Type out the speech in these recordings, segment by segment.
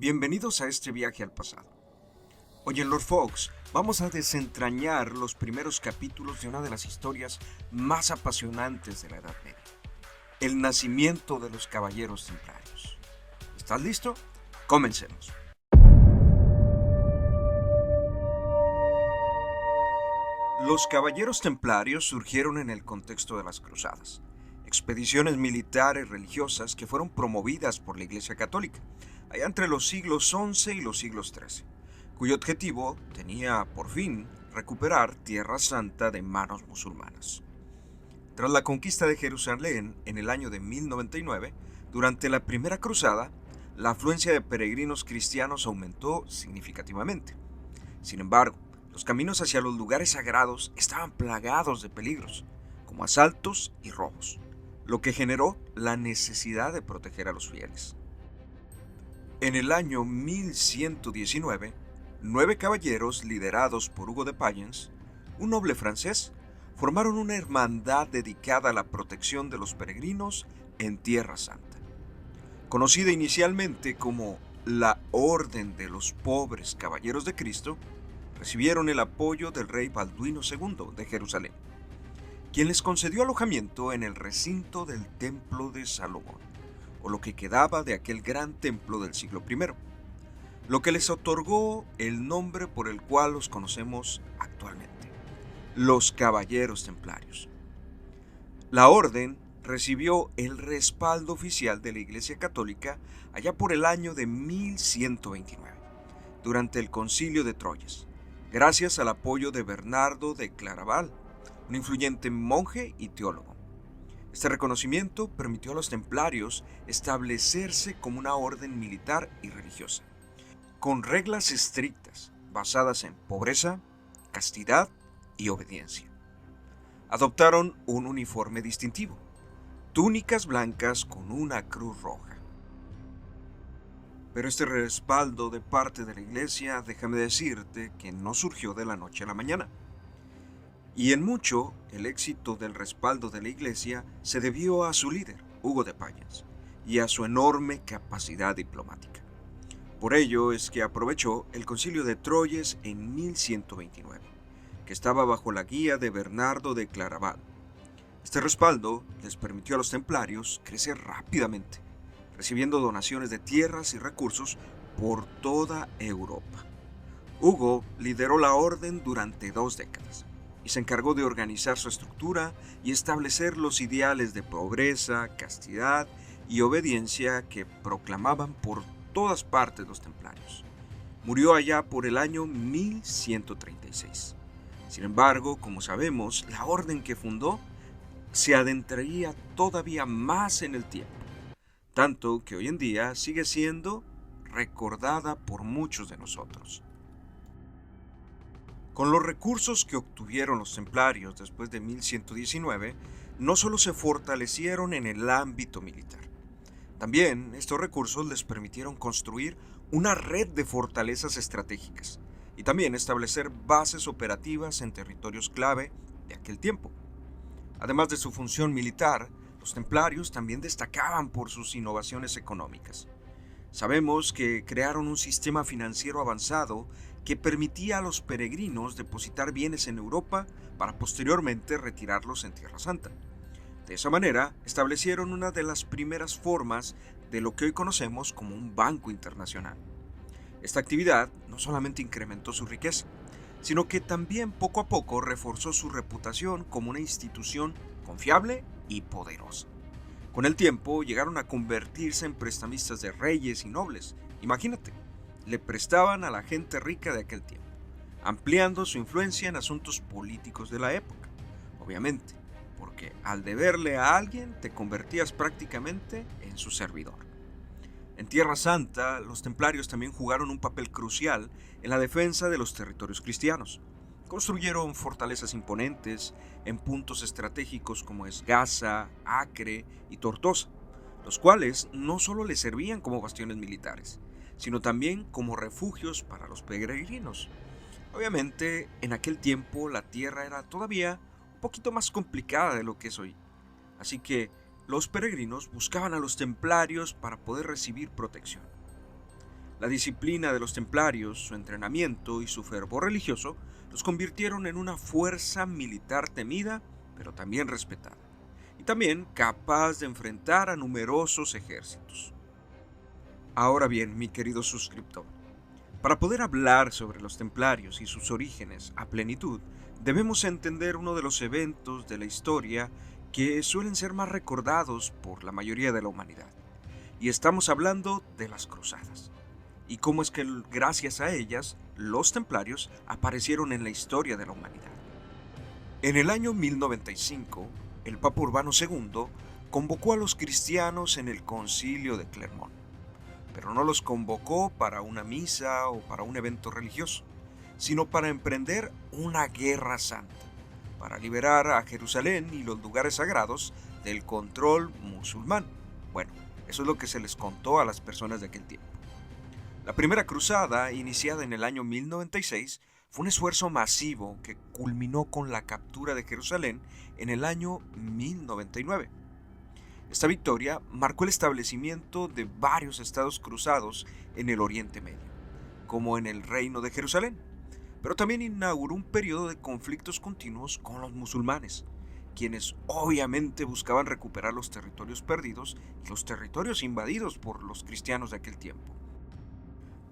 Bienvenidos a este viaje al pasado. Hoy en Lord Fox vamos a desentrañar los primeros capítulos de una de las historias más apasionantes de la Edad Media, el nacimiento de los Caballeros Templarios. ¿Estás listo? Comencemos. Los Caballeros Templarios surgieron en el contexto de las Cruzadas, expediciones militares religiosas que fueron promovidas por la Iglesia Católica, allá entre los siglos XI y los siglos XIII, cuyo objetivo tenía, por fin, recuperar Tierra Santa de manos musulmanas. Tras la conquista de Jerusalén en el año de 1099, durante la Primera Cruzada, la afluencia de peregrinos cristianos aumentó significativamente. Sin embargo, los caminos hacia los lugares sagrados estaban plagados de peligros, como asaltos y robos, lo que generó la necesidad de proteger a los fieles. En el año 1119, 9 caballeros liderados por Hugo de Payens, un noble francés, formaron una hermandad dedicada a la protección de los peregrinos en Tierra Santa. Conocida inicialmente como la Orden de los Pobres Caballeros de Cristo, recibieron el apoyo del rey Balduino II de Jerusalén, quien les concedió alojamiento en el recinto del Templo de Salomón, o lo que quedaba de aquel gran templo del siglo I, lo que les otorgó el nombre por el cual los conocemos actualmente, los Caballeros Templarios. La orden recibió el respaldo oficial de la Iglesia Católica allá por el año de 1129, durante el Concilio de Troyes, gracias al apoyo de Bernardo de Claraval, un influyente monje y teólogo. Este reconocimiento permitió a los templarios establecerse como una orden militar y religiosa, con reglas estrictas basadas en pobreza, castidad y obediencia. Adoptaron un uniforme distintivo, túnicas blancas con una cruz roja. Pero este respaldo de parte de la Iglesia, déjame decirte que no surgió de la noche a la mañana. Y en mucho, el éxito del respaldo de la Iglesia se debió a su líder, Hugo de Payens, y a su enorme capacidad diplomática. Por ello es que aprovechó el Concilio de Troyes en 1129, que estaba bajo la guía de Bernardo de Claraval. Este respaldo les permitió a los templarios crecer rápidamente, recibiendo donaciones de tierras y recursos por toda Europa. Hugo lideró la orden durante 2 décadas, y se encargó de organizar su estructura y establecer los ideales de pobreza, castidad y obediencia que proclamaban por todas partes los templarios. Murió allá por el año 1136. Sin embargo, como sabemos, la orden que fundó se adentraría todavía más en el tiempo, tanto que hoy en día sigue siendo recordada por muchos de nosotros. Con los recursos que obtuvieron los templarios después de 1119, no solo se fortalecieron en el ámbito militar, también estos recursos les permitieron construir una red de fortalezas estratégicas y también establecer bases operativas en territorios clave de aquel tiempo. Además de su función militar, los templarios también destacaban por sus innovaciones económicas. Sabemos que crearon un sistema financiero avanzado que permitía a los peregrinos depositar bienes en Europa para posteriormente retirarlos en Tierra Santa. De esa manera, establecieron una de las primeras formas de lo que hoy conocemos como un banco internacional. Esta actividad no solamente incrementó su riqueza, sino que también poco a poco reforzó su reputación como una institución confiable y poderosa. Con el tiempo llegaron a convertirse en prestamistas de reyes y nobles. Imagínate, le prestaban a la gente rica de aquel tiempo, ampliando su influencia en asuntos políticos de la época. Obviamente, porque al deberle a alguien te convertías prácticamente en su servidor. En Tierra Santa, los templarios también jugaron un papel crucial en la defensa de los territorios cristianos. Construyeron fortalezas imponentes en puntos estratégicos como es Gaza, Acre y Tortosa, los cuales no solo les servían como bastiones militares, sino también como refugios para los peregrinos. Obviamente, en aquel tiempo la tierra era todavía un poquito más complicada de lo que es hoy, así que los peregrinos buscaban a los templarios para poder recibir protección. La disciplina de los templarios, su entrenamiento y su fervor religioso los convirtieron en una fuerza militar temida, pero también respetada, y también capaz de enfrentar a numerosos ejércitos. Ahora bien, mi querido suscriptor, para poder hablar sobre los templarios y sus orígenes a plenitud, debemos entender uno de los eventos de la historia que suelen ser más recordados por la mayoría de la humanidad. Y estamos hablando de las cruzadas. Y cómo es que gracias a ellas, los templarios aparecieron en la historia de la humanidad. En el año 1095, el Papa Urbano II convocó a los cristianos en el Concilio de Clermont, pero no los convocó para una misa o para un evento religioso, sino para emprender una guerra santa, para liberar a Jerusalén y los lugares sagrados del control musulmán. Bueno, eso es lo que se les contó a las personas de aquel tiempo. La primera cruzada, iniciada en el año 1096, fue un esfuerzo masivo que culminó con la captura de Jerusalén en el año 1099. Esta victoria marcó el establecimiento de varios estados cruzados en el Oriente Medio, como en el Reino de Jerusalén, pero también inauguró un periodo de conflictos continuos con los musulmanes, quienes obviamente buscaban recuperar los territorios perdidos y los territorios invadidos por los cristianos de aquel tiempo.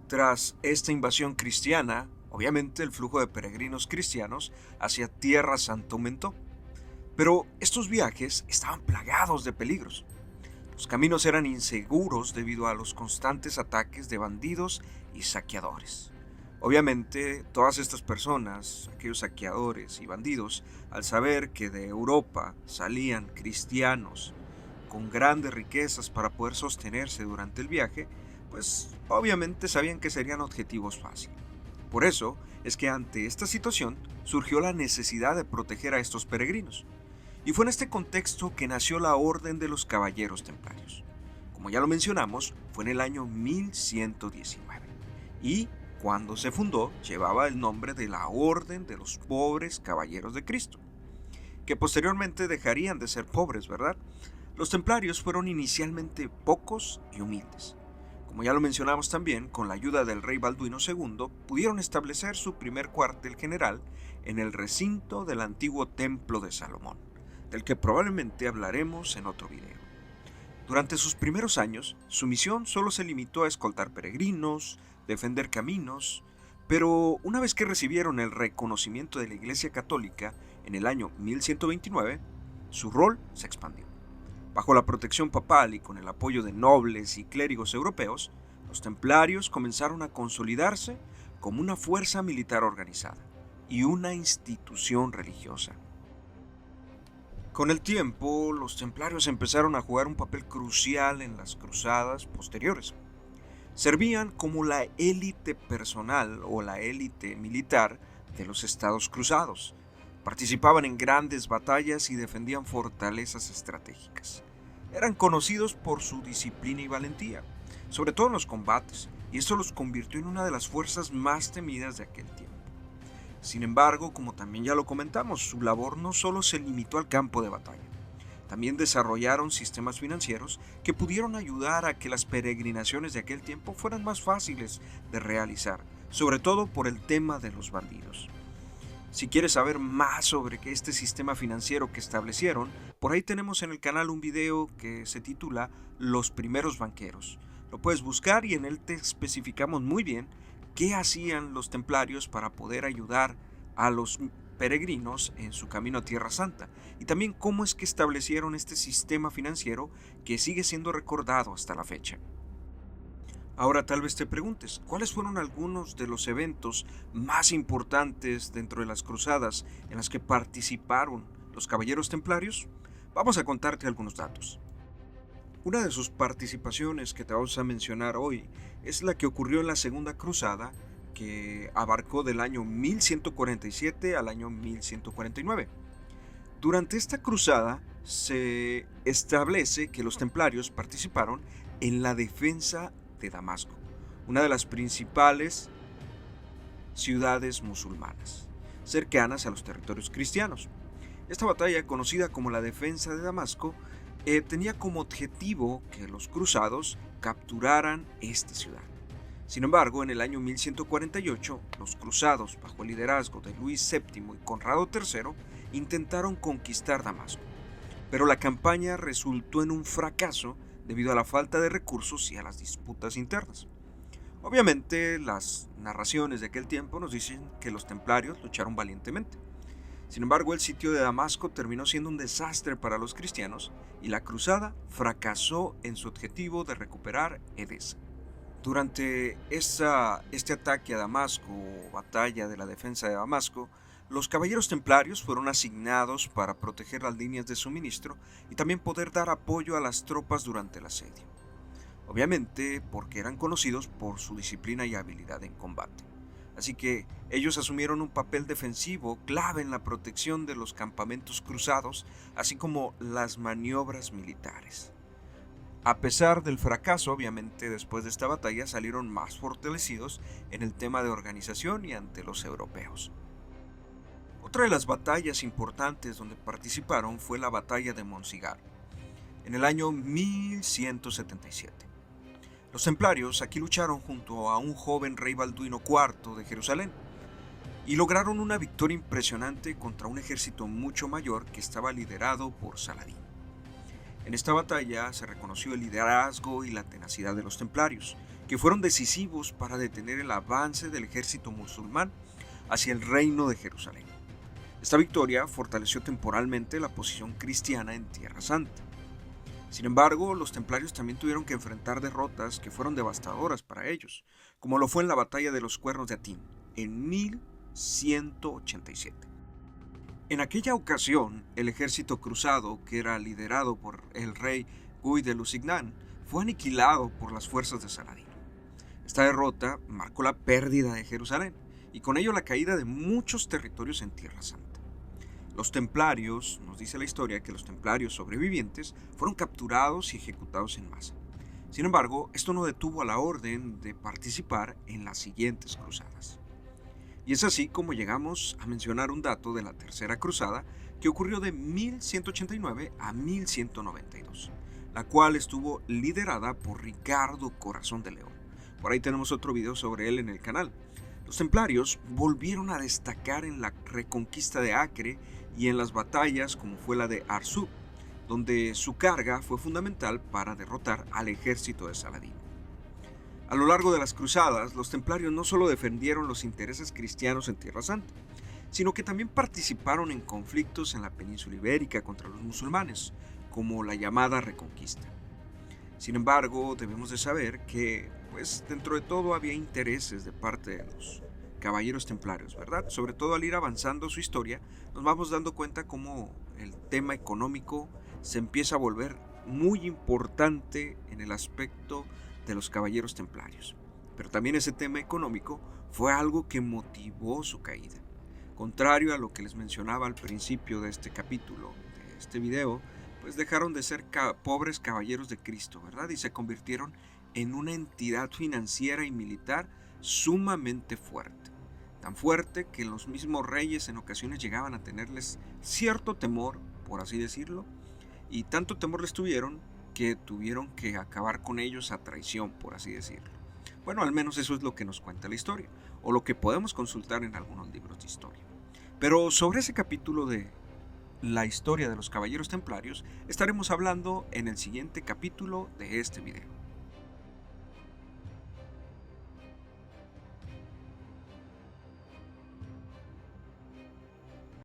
Tras esta invasión cristiana, obviamente el flujo de peregrinos cristianos hacia Tierra Santa aumentó, pero estos viajes estaban plagados de peligros. Los caminos eran inseguros debido a los constantes ataques de bandidos y saqueadores. Obviamente, todas estas personas, aquellos saqueadores y bandidos, al saber que de Europa salían cristianos con grandes riquezas para poder sostenerse durante el viaje, pues obviamente sabían que serían objetivos fáciles. Por eso es que ante esta situación surgió la necesidad de proteger a estos peregrinos. Y fue en este contexto que nació la Orden de los Caballeros Templarios. Como ya lo mencionamos, fue en el año 1119. Y cuando se fundó, llevaba el nombre de la Orden de los Pobres Caballeros de Cristo, que posteriormente dejarían de ser pobres, ¿verdad? Los templarios fueron inicialmente pocos y humildes. Como ya lo mencionamos también, con la ayuda del rey Balduino II, pudieron establecer su primer cuartel general en el recinto del antiguo Templo de Salomón, del que probablemente hablaremos en otro video. Durante sus primeros años, su misión solo se limitó a escoltar peregrinos, defender caminos, pero una vez que recibieron el reconocimiento de la Iglesia Católica en el año 1129, su rol se expandió. Bajo la protección papal y con el apoyo de nobles y clérigos europeos, los templarios comenzaron a consolidarse como una fuerza militar organizada y una institución religiosa. Con el tiempo, los templarios empezaron a jugar un papel crucial en las cruzadas posteriores. Servían como la élite personal o la élite militar de los estados cruzados. Participaban en grandes batallas y defendían fortalezas estratégicas. Eran conocidos por su disciplina y valentía, sobre todo en los combates, y esto los convirtió en una de las fuerzas más temidas de aquel tiempo. Sin embargo, como también ya lo comentamos, su labor no solo se limitó al campo de batalla. También desarrollaron sistemas financieros que pudieron ayudar a que las peregrinaciones de aquel tiempo fueran más fáciles de realizar, sobre todo por el tema de los bandidos. Si quieres saber más sobre este sistema financiero que establecieron, por ahí tenemos en el canal un video que se titula Los primeros banqueros. Lo puedes buscar y en él te especificamos muy bien qué hacían los templarios para poder ayudar a los peregrinos en su camino a Tierra Santa, y también cómo es que establecieron este sistema financiero que sigue siendo recordado hasta la fecha. Ahora tal vez te preguntes, ¿cuáles fueron algunos de los eventos más importantes dentro de las cruzadas en las que participaron los caballeros templarios? Vamos a contarte algunos datos. Una de sus participaciones que te vamos a mencionar hoy es la que ocurrió en la Segunda Cruzada, que abarcó del año 1147 al año 1149. Durante esta cruzada se establece que los templarios participaron en la defensa de Damasco, una de las principales ciudades musulmanas, cercanas a los territorios cristianos. Esta batalla, conocida como la defensa de Damasco, tenía como objetivo que los cruzados capturaran esta ciudad. Sin embargo, en el año 1148, los cruzados, bajo el liderazgo de Luis VII y Conrado III, intentaron conquistar Damasco, pero la campaña resultó en un fracaso debido a la falta de recursos y a las disputas internas. Obviamente, las narraciones de aquel tiempo nos dicen que los templarios lucharon valientemente. Sin embargo, el sitio de Damasco terminó siendo un desastre para los cristianos y la cruzada fracasó en su objetivo de recuperar Edesa. Durante este ataque a Damasco o batalla de la defensa de Damasco, los caballeros templarios fueron asignados para proteger las líneas de suministro y también poder dar apoyo a las tropas durante el asedio. Obviamente porque eran conocidos por su disciplina y habilidad en combate. Así que ellos asumieron un papel defensivo clave en la protección de los campamentos cruzados, así como las maniobras militares. A pesar del fracaso, obviamente después de esta batalla salieron más fortalecidos en el tema de organización y ante los europeos. Otra de las batallas importantes donde participaron fue la batalla de Monsigar, en el año 1177. Los templarios aquí lucharon junto a un joven rey Balduino IV de Jerusalén y lograron una victoria impresionante contra un ejército mucho mayor que estaba liderado por Saladín. En esta batalla se reconoció el liderazgo y la tenacidad de los templarios, que fueron decisivos para detener el avance del ejército musulmán hacia el reino de Jerusalén. Esta victoria fortaleció temporalmente la posición cristiana en Tierra Santa. Sin embargo, los templarios también tuvieron que enfrentar derrotas que fueron devastadoras para ellos, como lo fue en la batalla de los Cuernos de Atín, en 1187. En aquella ocasión, el ejército cruzado, que era liderado por el rey Guy de Lusignan, fue aniquilado por las fuerzas de Saladino. Esta derrota marcó la pérdida de Jerusalén y con ello la caída de muchos territorios en Tierra Santa. Los templarios, nos dice la historia que los templarios sobrevivientes fueron capturados y ejecutados en masa. Sin embargo, esto no detuvo a la orden de participar en las siguientes cruzadas. Y es así como llegamos a mencionar un dato de la Tercera Cruzada que ocurrió de 1189 a 1192, la cual estuvo liderada por Ricardo Corazón de León. Por ahí tenemos otro video sobre él en el canal. Los templarios volvieron a destacar en la reconquista de Acre y en las batallas como fue la de Arsuf, donde su carga fue fundamental para derrotar al ejército de Saladín. A lo largo de las cruzadas, los templarios no solo defendieron los intereses cristianos en Tierra Santa, sino que también participaron en conflictos en la península ibérica contra los musulmanes, como la llamada Reconquista. Sin embargo, debemos de saber que, dentro de todo había intereses de parte de los caballeros templarios, ¿verdad? Sobre todo al ir avanzando su historia, nos vamos dando cuenta cómo el tema económico se empieza a volver muy importante en el aspecto de los caballeros templarios. Pero también ese tema económico fue algo que motivó su caída. Contrario a lo que les mencionaba al principio de este capítulo, de este video, dejaron de ser pobres caballeros de Cristo, ¿verdad? Y se convirtieron en una entidad financiera y militar sumamente fuerte. Tan fuerte que los mismos reyes en ocasiones llegaban a tenerles cierto temor, por así decirlo, y tanto temor les tuvieron que tuvieron que acabar con ellos a traición, por así decirlo. Bueno, al menos eso es lo que nos cuenta la historia, o lo que podemos consultar en algunos libros de historia. Pero sobre ese capítulo de la historia de los caballeros templarios estaremos hablando en el siguiente capítulo de este video.